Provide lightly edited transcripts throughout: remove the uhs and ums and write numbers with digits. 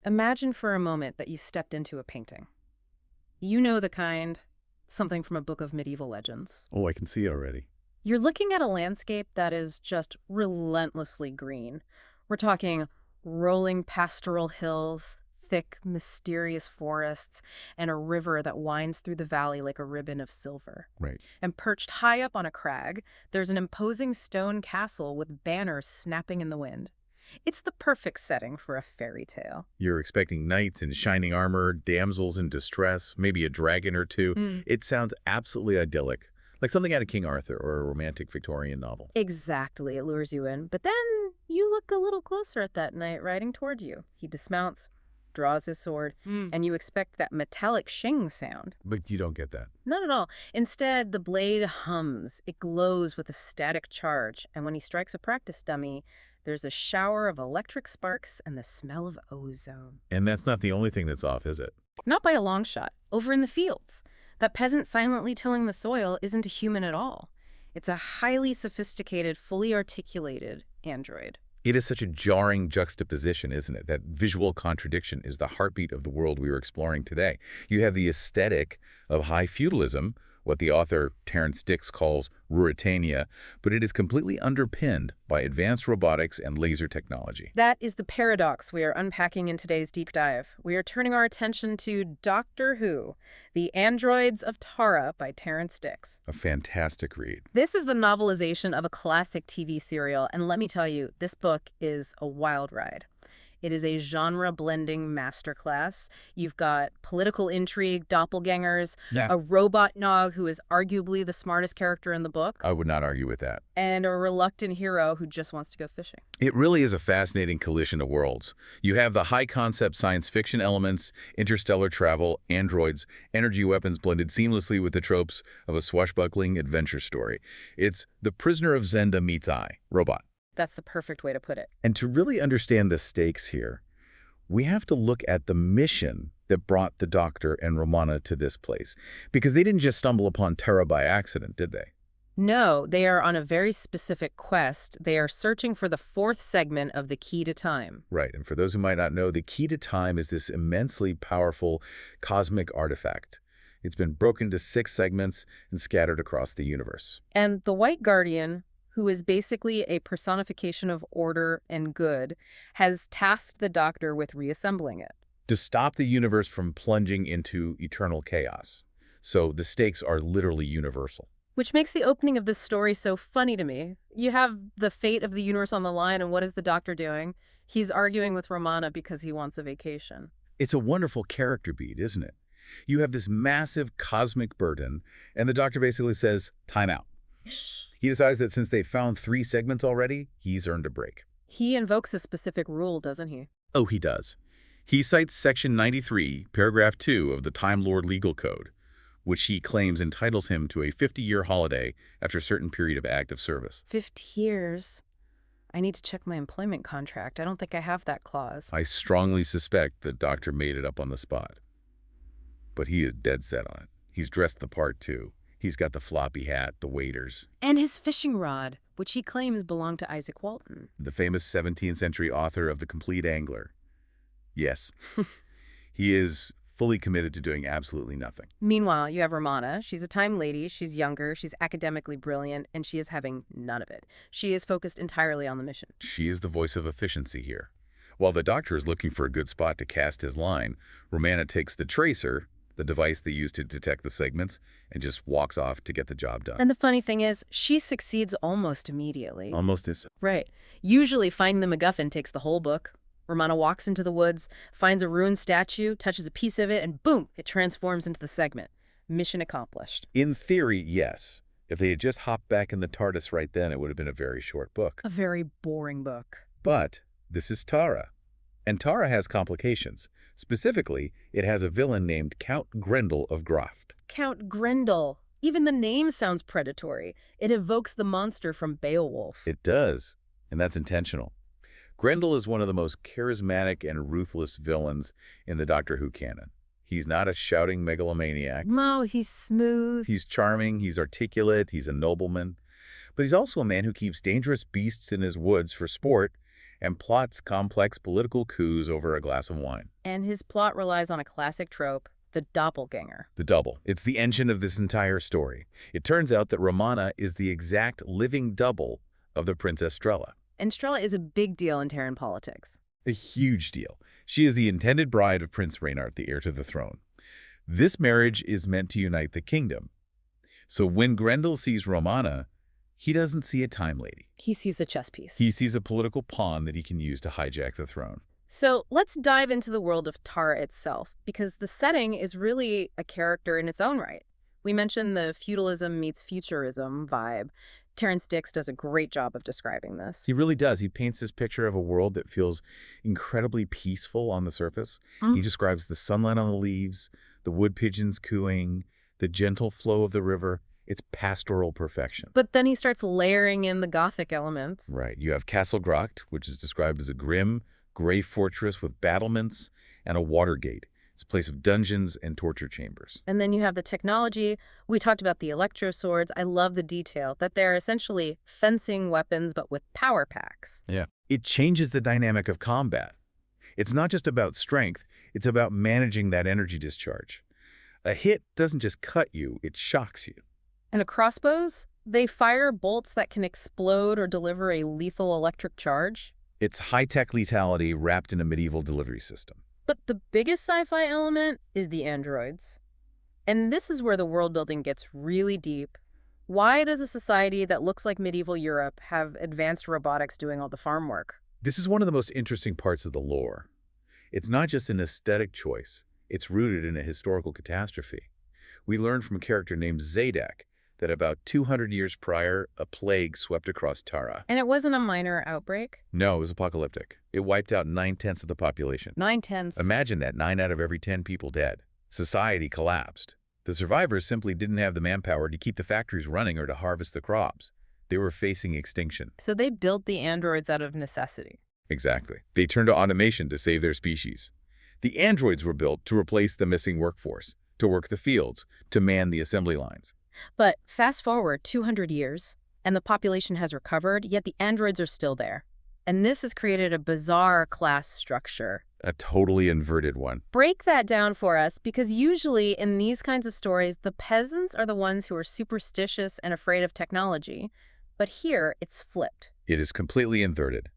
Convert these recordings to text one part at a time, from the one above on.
Imagine for a moment that you've stepped into a painting. You know the kind, something from a book of medieval legends. Oh, I can see it already. You're looking at a landscape that is just relentlessly green. We're talking rolling pastoral hills, thick, mysterious forests, and a river that winds through the valley like a ribbon of silver. Right. And perched high up on a crag, there's an imposing stone castle with banners snapping in the wind. It's the perfect setting for a fairy tale. You're expecting knights in shining armor, damsels in distress, maybe a dragon or two. It sounds absolutely idyllic, like something out of King Arthur or a romantic Victorian novel. Exactly, it lures you in. But then you look a little closer at that knight riding toward you. He dismounts, draws his sword, and you expect that metallic shing sound. But you don't get that. Not at all. Instead, the blade hums. It glows with a static charge, and when he strikes a practice dummy, there's a shower of electric sparks and the smell of ozone. And that's not the only thing that's off, is it? Not by a long shot. Over in the fields, that peasant silently tilling the soil isn't a human at all. It's a highly sophisticated, fully articulated android. It is such a jarring juxtaposition, isn't it? That visual contradiction is the heartbeat of the world we are exploring today. You have the aesthetic of high feudalism, what the author Terrence Dicks calls Ruritania, but it is completely underpinned by advanced robotics and laser technology. That is the paradox we are unpacking in today's deep dive. We are turning our attention to Doctor Who, The Androids of Tara by Terrence Dicks. A fantastic read. This is the novelization of a classic TV serial, and let me tell you, this book is a wild ride. It is a genre-blending masterclass. You've got political intrigue, doppelgangers, a robot Nog who is arguably the smartest character in the book, I would not argue with that. and a reluctant hero who just wants to go fishing. It really is a fascinating collision of worlds. You have the high-concept science fiction elements, interstellar travel, androids, energy weapons blended seamlessly with the tropes of a swashbuckling adventure story. It's The Prisoner of Zenda meets I, robot. That's the perfect way to put it. And to really understand the stakes here, we have to look at the mission that brought the Doctor and Romana to this place. Because they didn't just stumble upon Terra by accident, did they? No, they are on a very specific quest. They are searching for the fourth segment of the Key to Time. Right, and for those who might not know, the Key to Time is this immensely powerful cosmic artifact. It's been broken into 6 segments and scattered across the universe. And the White Guardian, who is basically a personification of order and good, has tasked the Doctor with reassembling it. To stop the universe from plunging into eternal chaos. So the stakes are literally universal. Which makes the opening of this story so funny to me. You have the fate of the universe on the line, and what is the Doctor doing? He's arguing with Romana because he wants a vacation. It's a wonderful character beat, isn't it? You have this massive cosmic burden, and the Doctor basically says, time out. He decides that since they've found 3 segments already, he's earned a break. He invokes a specific rule, doesn't he? Oh, he does. He cites Section 93, Paragraph 2 of the Time Lord Legal Code, which he claims entitles him to a 50-year holiday after a certain period of active service. 50 years? I need to check my employment contract. I don't think I have that clause. I strongly suspect the Doctor made it up on the spot. But he is dead set on it. He's dressed the part, too. He's got the floppy hat, the waders. And his fishing rod, which he claims belonged to Isaac Walton. The famous 17th century author of The Complete Angler. Yes, he is fully committed to doing absolutely nothing. Meanwhile, you have Romana. She's a time lady, she's younger, she's academically brilliant, and she is having none of it. She is focused entirely on the mission. She is the voice of efficiency here. While the Doctor is looking for a good spot to cast his line, Romana takes the tracer, the device they use to detect the segments, and just walks off to get the job done. And the funny thing is, she succeeds almost immediately. Almost is. Right. Usually finding the MacGuffin takes the whole book. Romana walks into the woods, finds a ruined statue, touches a piece of it, and boom, it transforms into the segment. Mission accomplished. In theory, yes. If they had just hopped back in the TARDIS right then, it would have been a very short book. A very boring book. But this is Tara. And Tara has complications. Specifically, it has a villain named Count Grendel of Graft. Count Grendel. Even the name sounds predatory. It evokes the monster from Beowulf. It does, and that's intentional. Grendel is one of the most charismatic and ruthless villains in the Doctor Who canon. He's not a shouting megalomaniac. No, he's smooth. He's charming, he's articulate, he's a nobleman. But he's also a man who keeps dangerous beasts in his woods for sport and plots complex political coups over a glass of wine. And his plot relies on a classic trope, the doppelganger. The double. It's the engine of this entire story. It turns out that Romana is the exact living double of the Princess Strella. And Strella is a big deal in Terran politics. A huge deal. She is the intended bride of Prince Reynart, the heir to the throne. This marriage is meant to unite the kingdom. So when Grendel sees Romana, he doesn't see a time lady. He sees a chess piece. He sees a political pawn that he can use to hijack the throne. So let's dive into the world of Tara itself, because the setting is really a character in its own right. We mentioned the feudalism meets futurism vibe. Terrence Dicks does a great job of describing this. He really does. He paints this picture of a world that feels incredibly peaceful on the surface. He describes the sunlight on the leaves, the wood pigeons cooing, the gentle flow of the river. It's pastoral perfection. But then he starts layering in the Gothic elements. Right. You have Castle Gracht, which is described as a grim, gray fortress with battlements and a water gate. It's a place of dungeons and torture chambers. And then you have the technology. We talked about the electro swords. I love the detail that they're essentially fencing weapons, but with power packs. Yeah. It changes the dynamic of combat. It's not just about strength, it's about managing that energy discharge. A hit doesn't just cut you, it shocks you. And the crossbows, they fire bolts that can explode or deliver a lethal electric charge. It's high-tech lethality wrapped in a medieval delivery system. But the biggest sci-fi element is the androids. And this is where the world building gets really deep. Why does a society that looks like medieval Europe have advanced robotics doing all the farm work? This is one of the most interesting parts of the lore. It's not just an aesthetic choice. It's rooted in a historical catastrophe. We learn from a character named Zadok that about 200 years prior, a plague swept across Tara. And it wasn't a minor outbreak? No, it was apocalyptic. It wiped out 9/10 of the population. 9/10. Imagine that, 9 out of every 10 people dead. Society collapsed. The survivors simply didn't have the manpower to keep the factories running or to harvest the crops. They were facing extinction. So they built the androids out of necessity. Exactly. They turned to automation to save their species. The androids were built to replace the missing workforce, to work the fields, to man the assembly lines. But fast forward 200 years, and the population has recovered, yet the androids are still there. And this has created a bizarre class structure. A totally inverted one. Break that down for us, because usually in these kinds of stories, the peasants are the ones who are superstitious and afraid of technology. But here, it's flipped. It is completely inverted.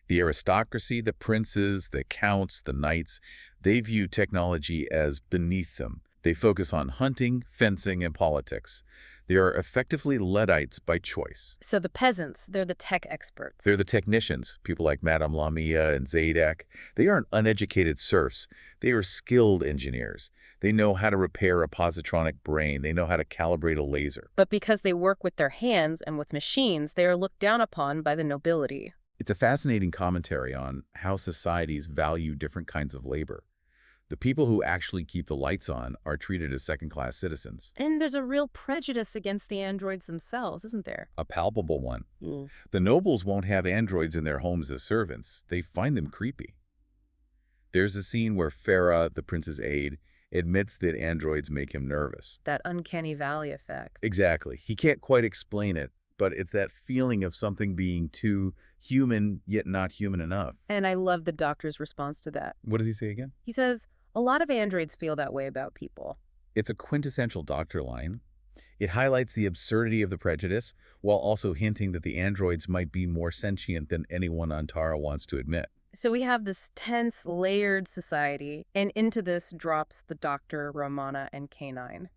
The aristocracy, the princes, the counts, the knights, they view technology as beneath them. They focus on hunting, fencing, and politics. They are effectively Luddites by choice. So the peasants, they're the tech experts. They're the technicians, people like Madame Lamia and Zadok. They aren't uneducated serfs. They are skilled engineers. They know how to repair a positronic brain. They know how to calibrate a laser. But because they work with their hands and with machines, they are looked down upon by the nobility. It's a fascinating commentary on how societies value different kinds of labor. The people who actually keep the lights on are treated as second-class citizens. And there's a real prejudice against the androids themselves, isn't there? A palpable one. The nobles won't have androids in their homes as servants. They find them creepy. There's a scene where Farah, the prince's aide, admits that androids make him nervous. That uncanny valley effect. Exactly. He can't quite explain it, but it's that feeling of something being too human, yet not human enough. And I love the doctor's response to that. What does he say again? He says, a lot of androids feel that way about people. It's a quintessential doctor line. It highlights the absurdity of the prejudice, while also hinting that the androids might be more sentient than anyone on Tara wants to admit. So we have this tense, layered society, and into this drops the Doctor, Romana, and K9.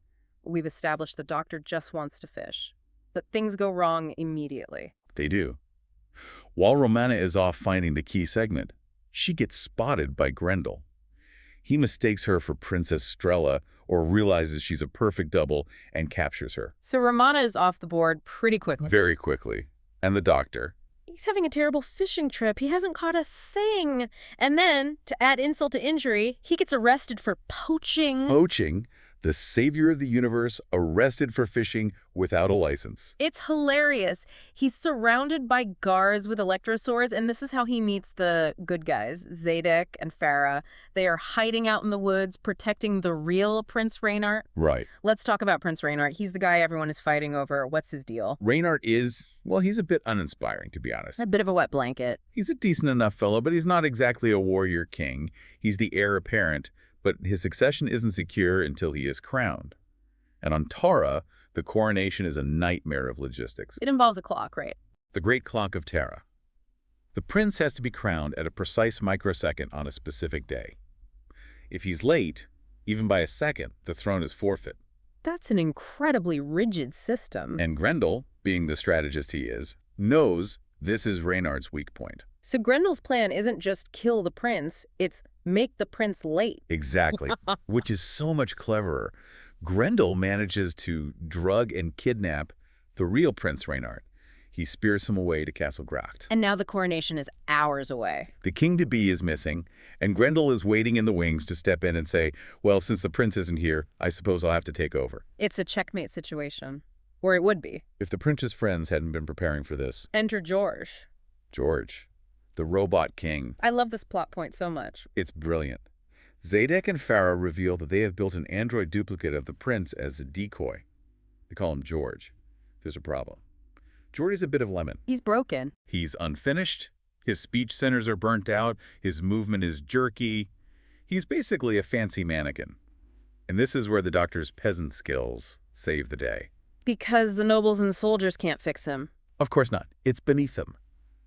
We've established the Doctor just wants to fish, but things go wrong immediately. They do. While Romana is off finding the key segment, she gets spotted by Grendel. He mistakes her for Princess Strella, or realizes she's a perfect double, and captures her. So Romana is off the board pretty quickly. Very quickly. And the Doctor? He's having a terrible fishing trip. He hasn't caught a thing. And then, to add insult to injury, he gets arrested for poaching. Poaching? the savior of the universe, arrested for fishing without a license. It's hilarious. He's surrounded by guards with electroswords, and this is how he meets the good guys, Zadek and Farah. They are hiding out in the woods, protecting the real Prince Reynart. Right. Let's talk about Prince Reynart. He's the guy everyone is fighting over. What's his deal? Reynart is, well, he's a bit uninspiring, to be honest. A bit of a wet blanket. He's a decent enough fellow, but he's not exactly a warrior king. He's the heir apparent, but his succession isn't secure until he is crowned. And on Tara, the coronation is a nightmare of logistics. It involves a clock, right? The Great Clock of Tara. The prince has to be crowned at a precise microsecond on a specific day. If he's late, even by a second, the throne is forfeit. That's an incredibly rigid system. And Grendel, being the strategist he is, knows this is Reynard's weak point. So Grendel's plan isn't just kill the prince, it's make the prince late. Exactly, which is so much cleverer. Grendel manages to drug and kidnap the real Prince Reynart. He spears him away to Castle Gracht. And now the coronation is hours away. The king-to-be is missing, and Grendel is waiting in the wings to step in and say, well, since the prince isn't here, I suppose I'll have to take over. It's a checkmate situation. Or it would be. If the prince's friends hadn't been preparing for this. Enter George. George, the robot king. I love this plot point so much. It's brilliant. Zadek and Farah reveal that they have built an android duplicate of the prince as a decoy. They call him George. There's a problem. George is a bit of lemon. He's broken. He's unfinished. His speech centers are burnt out. His movement is jerky. He's basically a fancy mannequin. And this is where the doctor's peasant skills save the day. Because the nobles and soldiers can't fix him. Of course not. It's beneath them.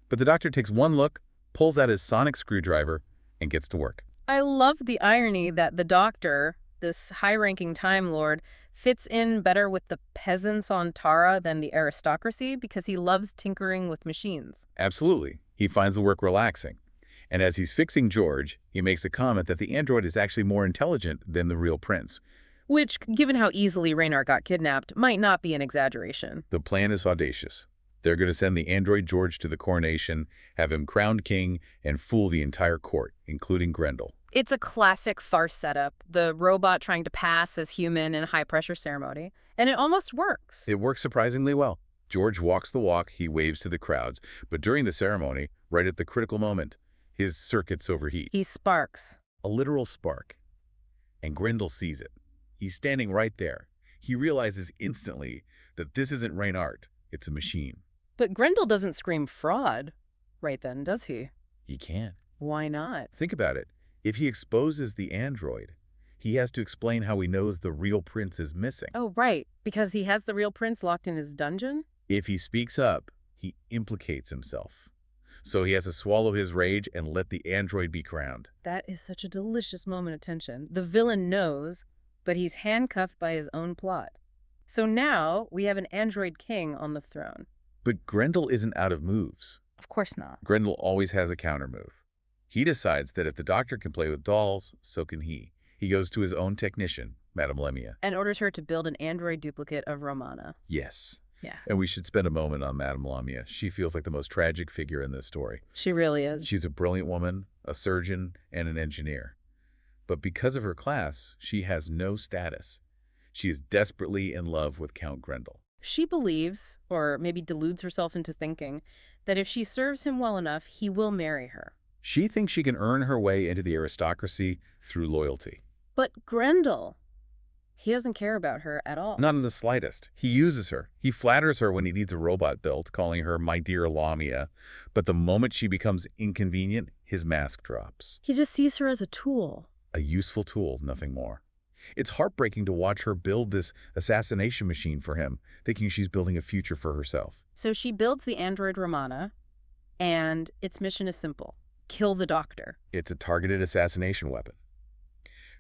But the doctor takes one look, pulls out his sonic screwdriver, and gets to work. I love the irony that the doctor, this high-ranking Time Lord, fits in better with the peasants on Tara than the aristocracy because he loves tinkering with machines. Absolutely. He finds the work relaxing. And as he's fixing George, he makes a comment that the android is actually more intelligent than the real prince. Which, given how easily Reynart got kidnapped, might not be an exaggeration. The plan is audacious. They're going to send the android George to the coronation, have him crowned king, and fool the entire court, including Grendel. It's a classic farce setup, the robot trying to pass as human in a high-pressure ceremony. And it almost works. It works surprisingly well. George walks the walk, he waves to the crowds, but during the ceremony, right at the critical moment, his circuits overheat. He sparks. A literal spark. And Grendel sees it. He's standing right there. He realizes instantly that this isn't Reynart, it's a machine. But Grendel doesn't scream fraud right then, does he? He can't. Why not? Think about it. If he exposes the android, he has to explain how he knows the real prince is missing. Oh, right. Because he has the real prince locked in his dungeon? If he speaks up, he implicates himself. So he has to swallow his rage and let the android be crowned. That is such a delicious moment of tension. The villain knows, but he's handcuffed by his own plot. So now we have an android king on the throne. But Grendel isn't out of moves. Of course not. Grendel always has a counter move. He decides that if the doctor can play with dolls, so can he. He goes to his own technician, Madame Lemia. And orders her to build an android duplicate of Romana. Yes. Yeah. And we should spend a moment on Madame Lemia. She feels like the most tragic figure in this story. She really is. She's a brilliant woman, a surgeon, and an engineer. But because of her class, she has no status. She is desperately in love with Count Grendel. She believes, or maybe deludes herself into thinking, that if she serves him well enough, he will marry her. She thinks she can earn her way into the aristocracy through loyalty. But Grendel, he doesn't care about her at all. Not in the slightest. He uses her. He flatters her when he needs a robot built, calling her my dear Lamia. But the moment she becomes inconvenient, his mask drops. He just sees her as a tool. A useful tool, nothing more. It's heartbreaking to watch her build this assassination machine for him, thinking she's building a future for herself. So she builds the android Romana, and its mission is simple. Kill the doctor. It's a targeted assassination weapon.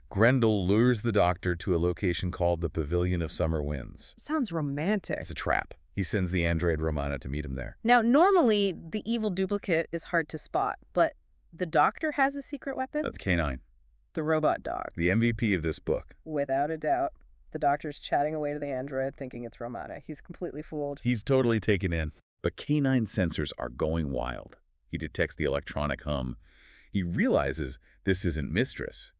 Grendel lures the doctor to a location called the Pavilion of Summer Winds. Sounds romantic. It's a trap. He sends the android Romana to meet him there. Now, normally, the evil duplicate is hard to spot, but the doctor has a secret weapon? That's K9. The robot dog. The MVP of this book. Without a doubt. The doctor's chatting away to the android, thinking it's Romana. He's completely fooled. He's totally taken in. But K9's sensors are going wild. He detects the electronic hum. He realizes this isn't Mistress.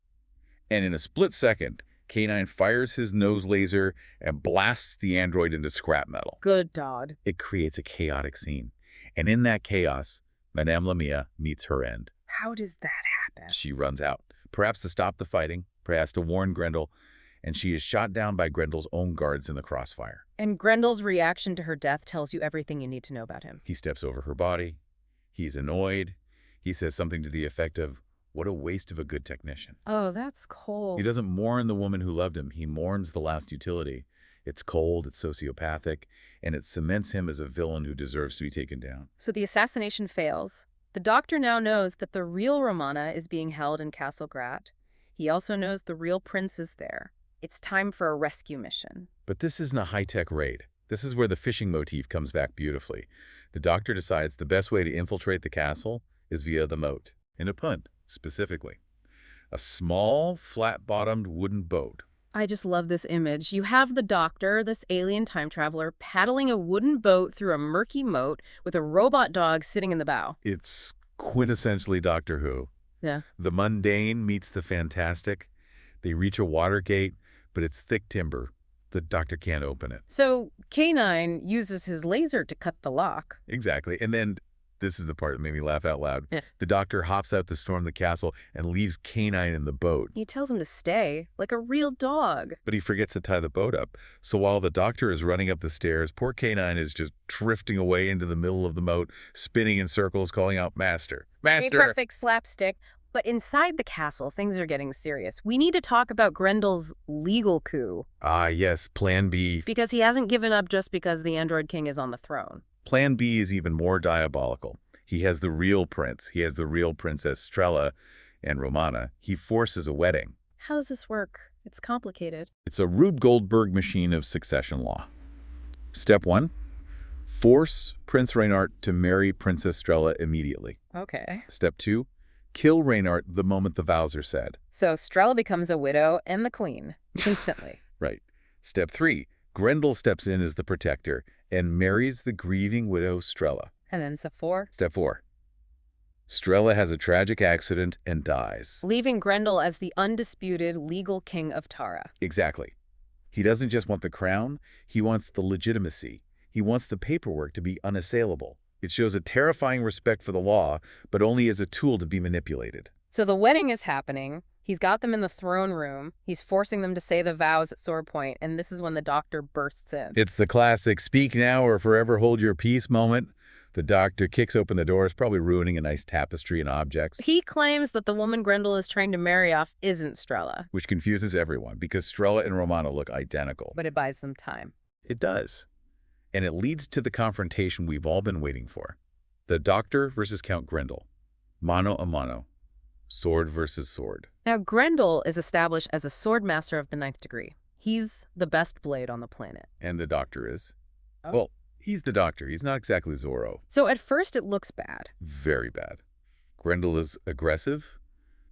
And in a split second, K9 fires his nose laser and blasts the android into scrap metal. Good dog. It creates a chaotic scene. And in that chaos, Madame Lamia meets her end. How does that happen? She runs out, perhaps to stop the fighting, perhaps to warn Grendel, and she is shot down by Grendel's own guards in the crossfire. And Grendel's reaction to her death tells you everything you need to know about him. He steps over her body. He's annoyed. He says something to the effect of, "What a waste of a good technician." Oh, that's cold. He doesn't mourn the woman who loved him. He mourns the last utility. It's cold, it's sociopathic, and it cements him as a villain who deserves to be taken down. So the assassination fails. The Doctor now knows that the real Romana is being held in Castle Grat. He also knows the real prince is there. It's time for a rescue mission. But this isn't a high-tech raid. This is where the fishing motif comes back beautifully. The Doctor decides the best way to infiltrate the castle is via the moat. In a punt, specifically. A small, flat-bottomed wooden boat. I just love this image. You have the Doctor, this alien time traveler, paddling a wooden boat through a murky moat with a robot dog sitting in the bow. It's quintessentially Doctor Who. Yeah. The mundane meets the fantastic. They reach a water gate, but it's thick timber. The Doctor can't open it. So K9 uses his laser to cut the lock. Exactly. And then, this is the part that made me laugh out loud. Yeah. The Doctor hops out to storm the castle and leaves K9 in the boat. He tells him to stay, like a real dog. But he forgets to tie the boat up. So while the Doctor is running up the stairs, poor K9 is just drifting away into the middle of the moat, spinning in circles, calling out, "Master! Master!" A perfect slapstick. But inside the castle, things are getting serious. We need to talk about Grendel's legal coup. Ah, yes, Plan B. Because he hasn't given up just because the Android King is on the throne. Plan B is even more diabolical. He has the real prince. He has the real Princess Strella and Romana. He forces a wedding. How does this work? It's complicated. It's a Rube Goldberg machine of succession law. Step 1, force Prince Reynart to marry Princess Strella immediately. Okay. Step 2, kill Reynart the moment the vows are said. So Strella becomes a widow and the queen, instantly. Right. Step 3, Grendel steps in as the protector and marries the grieving widow Strella. And then step 4? Step 4, Strella has a tragic accident and dies. Leaving Grendel as the undisputed legal king of Tara. Exactly. He doesn't just want the crown, he wants the legitimacy. He wants the paperwork to be unassailable. It shows a terrifying respect for the law, but only as a tool to be manipulated. So the wedding is happening. He's got them in the throne room. He's forcing them to say the vows at sword point, and this is when the Doctor bursts in. It's the classic speak now or forever hold your peace moment. The Doctor kicks open the doors, probably ruining a nice tapestry and objects. He claims that the woman Grendel is trying to marry off isn't Strella. Which confuses everyone, because Strella and Romana look identical. But it buys them time. It does. And it leads to the confrontation we've all been waiting for. The Doctor versus Count Grendel. Mano a mano. Sword versus sword. Now, Grendel is established as a sword master of the 9th degree. He's the best blade on the planet. And the Doctor is? Oh. Well, he's the Doctor. He's not exactly Zorro. So at first it looks bad. Very bad. Grendel is aggressive,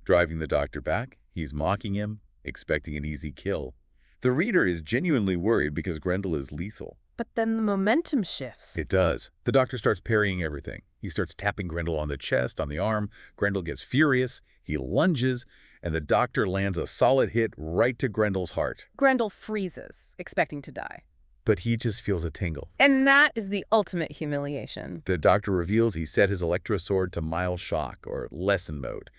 driving the Doctor back. He's mocking him, expecting an easy kill. The reader is genuinely worried because Grendel is lethal. But then the momentum shifts. It does. The Doctor starts parrying everything. He starts tapping Grendel on the chest, on the arm. Grendel gets furious. He lunges, and the Doctor lands a solid hit right to Grendel's heart. Grendel freezes, expecting to die. But he just feels a tingle. And that is the ultimate humiliation. The Doctor reveals he set his Electro sword to mild shock, or lesson mode.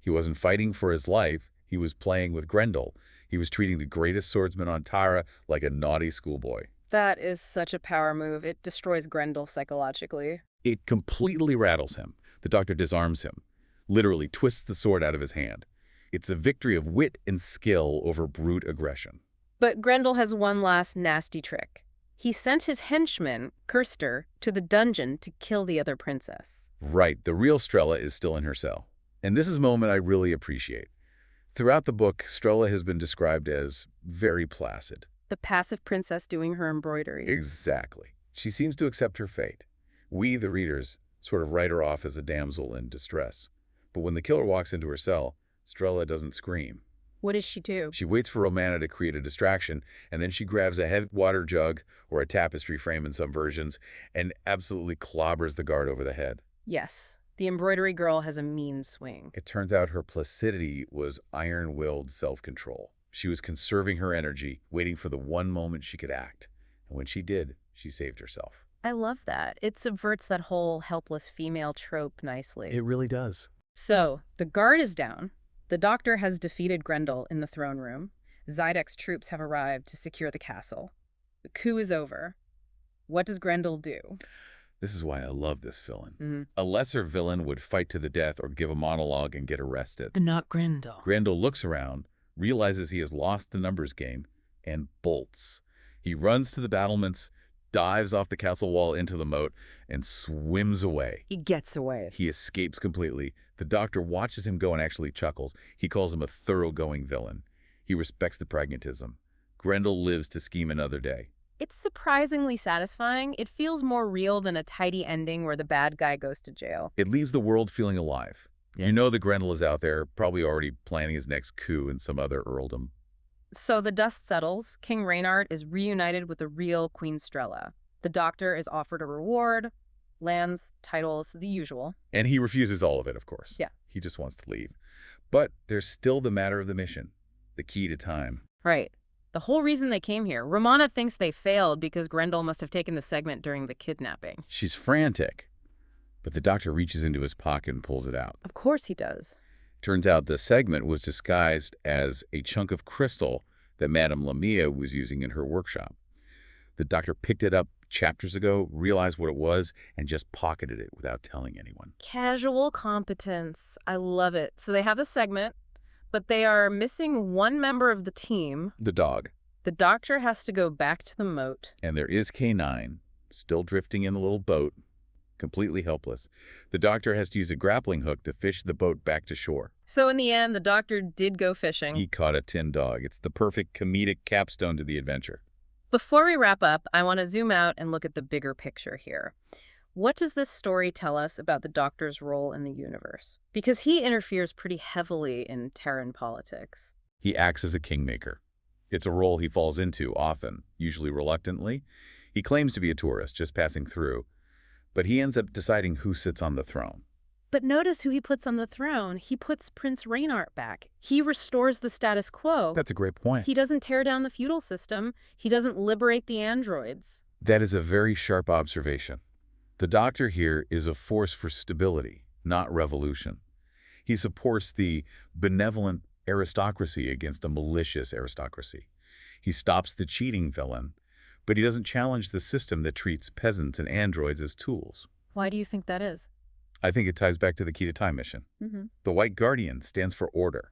He wasn't fighting for his life. He was playing with Grendel. He was treating the greatest swordsman on Tara like a naughty schoolboy. That is such a power move. It destroys Grendel psychologically. It completely rattles him. The Doctor disarms him, literally twists the sword out of his hand. It's a victory of wit and skill over brute aggression. But Grendel has one last nasty trick. He sent his henchman, Kirster, to the dungeon to kill the other princess. Right, the real Strella is still in her cell. And this is a moment I really appreciate. Throughout the book, Strella has been described as very placid. The passive princess doing her embroidery. Exactly. She seems to accept her fate. We, the readers, sort of write her off as a damsel in distress. But when the killer walks into her cell, Strella doesn't scream. What does she do? She waits for Romana to create a distraction, and then she grabs a heavy water jug, or a tapestry frame in some versions, and absolutely clobbers the guard over the head. Yes, the embroidery girl has a mean swing. It turns out her placidity was iron-willed self-control. She was conserving her energy, waiting for the one moment she could act. And when she did, she saved herself. I love that. It subverts that whole helpless female trope nicely. It really does. So, the guard is down. The Doctor has defeated Grendel in the throne room. Zydek's troops have arrived to secure the castle. The coup is over. What does Grendel do? This is why I love this villain. Mm-hmm. A lesser villain would fight to the death or give a monologue and get arrested. But not Grendel. Grendel looks around, realizes he has lost the numbers game, and bolts. He runs to the battlements, dives off the castle wall into the moat, and swims away. He gets away. He escapes completely. The Doctor watches him go and actually chuckles. He calls him a thoroughgoing villain. He respects the pragmatism. Grendel lives to scheme another day. It's surprisingly satisfying. It feels more real than a tidy ending where the bad guy goes to jail. It leaves the world feeling alive. Yeah. You know that Grendel is out there, probably already planning his next coup in some other earldom. So the dust settles. King Reynart is reunited with the real Queen Strella. The Doctor is offered a reward, lands, titles, the usual. And he refuses all of it, of course. Yeah. He just wants to leave. But there's still the matter of the mission, the key to time. Right. The whole reason they came here. Romana thinks they failed because Grendel must have taken the segment during the kidnapping. She's frantic, but the Doctor reaches into his pocket and pulls it out. Of course he does. Turns out the segment was disguised as a chunk of crystal that Madame Lamia was using in her workshop. The Doctor picked it up chapters ago, realized what it was, and just pocketed it without telling anyone. Casual competence. I love it. So they have the segment, but they are missing one member of the team. The dog. The Doctor has to go back to the moat. And there is K9, still drifting in the little boat, completely helpless. The Doctor has to use a grappling hook to fish the boat back to shore. So in the end, the Doctor did go fishing. He caught a tin dog. It's the perfect comedic capstone to the adventure. Before we wrap up, I want to zoom out and look at the bigger picture here. What does this story tell us about the Doctor's role in the universe? Because he interferes pretty heavily in Terran politics. He acts as a kingmaker. It's a role he falls into often, usually reluctantly. He claims to be a tourist, just passing through, but he ends up deciding who sits on the throne. But notice who he puts on the throne. He puts Prince Reynart back. He restores the status quo. That's a great point. He doesn't tear down the feudal system. He doesn't liberate the androids. That is a very sharp observation. The Doctor here is a force for stability, not revolution. He supports the benevolent aristocracy against the malicious aristocracy. He stops the cheating villain, but he doesn't challenge the system that treats peasants and androids as tools. Why do you think that is? I think it ties back to the Key to Time mission. Mm-hmm. The White Guardian stands for order.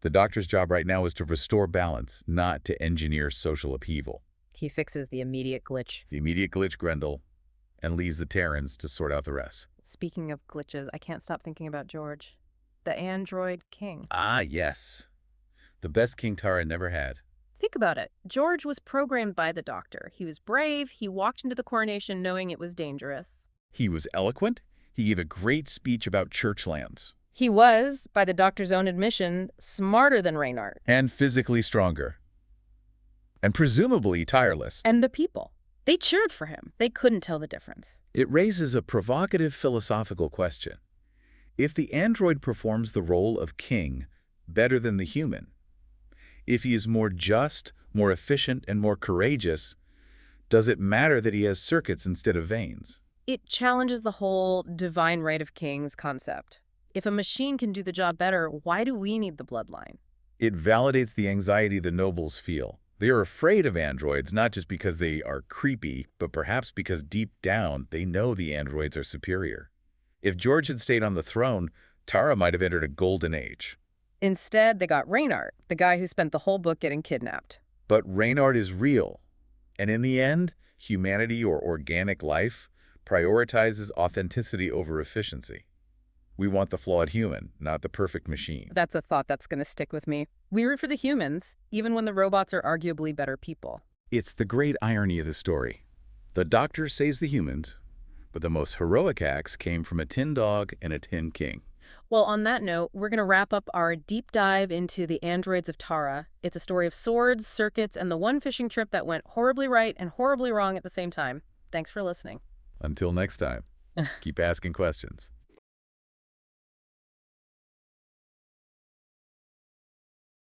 The Doctor's job right now is to restore balance, not to engineer social upheaval. He fixes the immediate glitch. The immediate glitch, Grendel, and leaves the Terrans to sort out the rest. Speaking of glitches, I can't stop thinking about George, the android king. Ah, yes. The best King Tara never had. Think about it. George was programmed by the Doctor. He was brave. He walked into the coronation knowing it was dangerous. He was eloquent. He gave a great speech about church lands. He was, by the Doctor's own admission, smarter than Reynart. And physically stronger. And presumably tireless. And the people. They cheered for him. They couldn't tell the difference. It raises a provocative philosophical question. If the android performs the role of king better than the human, if he is more just, more efficient, and more courageous, does it matter that he has circuits instead of veins? It challenges the whole divine right of kings concept. If a machine can do the job better, why do we need the bloodline? It validates the anxiety the nobles feel. They are afraid of androids, not just because they are creepy, but perhaps because deep down they know the androids are superior. If George had stayed on the throne, Tara might have entered a golden age. Instead, they got Reynart, the guy who spent the whole book getting kidnapped. But Reynart is real. And in the end, humanity or organic life prioritizes authenticity over efficiency. We want the flawed human, not the perfect machine. That's a thought that's going to stick with me. We root for the humans, even when the robots are arguably better people. It's the great irony of the story. The Doctor saves the humans, but the most heroic acts came from a tin dog and a tin king. Well, on that note, we're going to wrap up our deep dive into the androids of Tara. It's a story of swords, circuits, and the one fishing trip that went horribly right and horribly wrong at the same time. Thanks for listening. Until next time, keep asking questions.